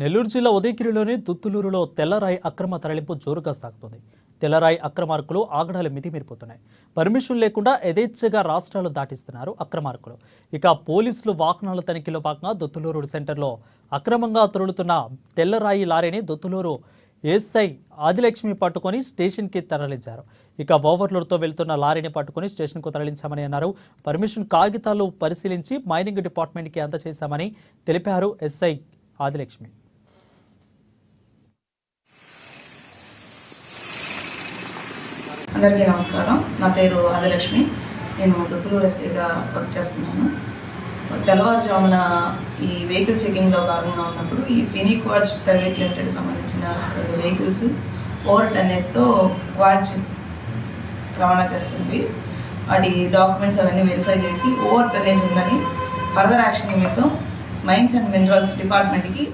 నెల్లూరు జిల్లా ఉదయగిరిలోని దుత్తులూరులో తెల్లరాయి అక్రమ తరలింపు జోరుగా సాగుతుంది. తెల్లరాయి అక్రమార్కులు ఆగడాలు మితిమీరిపోతున్నాయి. పర్మిషన్ లేకుండా యథేచ్ఛగా రాష్ట్రాలు దాటిస్తున్నారు అక్రమార్కులు. ఇక పోలీసులు వాహనాల తనిఖీలో భాగంగా దుత్తులూరు సెంటర్లో అక్రమంగా తొలుతున్న తెల్లరాయి లారీని దుత్తులూరు ఎస్ఐ ఆదిలక్ష్మి పట్టుకొని స్టేషన్కి తరలించారు. ఇక ఓవర్లోడ్తో వెళ్తున్న లారీని పట్టుకొని స్టేషన్కు తరలించామని అన్నారు. పర్మిషన్ కాగితాలు పరిశీలించి మైనింగ్ డిపార్ట్మెంట్కి అందజేశామని తెలిపారు ఎస్ఐ ఆదిలక్ష్మి. అందరికీ నమస్కారం. నా పేరు ఆదిలక్ష్మి. నేను దుత్తులూరు ఎస్ఐగా వర్క్ చేస్తున్నాను. తెల్లవారుజామున ఈ వెహికల్ చెకింగ్లో భాగంగా ఉన్నప్పుడు ఈ ఫినీ క్వాడ్స్ ప్రైవేట్ లిమిటెడ్ సంబంధించిన 2 వెహికల్స్ ఓవర్ టన్నేజ్తో క్వాడ్స్ రవాణా చేస్తున్నవి. వాటి డాక్యుమెంట్స్ అవన్నీ వెరిఫై చేసి ఓవర్ టన్నేజ్ ఉందని ఫర్దర్ యాక్షన్ నిమిత్తం మైన్స్ అండ్ మినరల్స్ డిపార్ట్మెంట్కి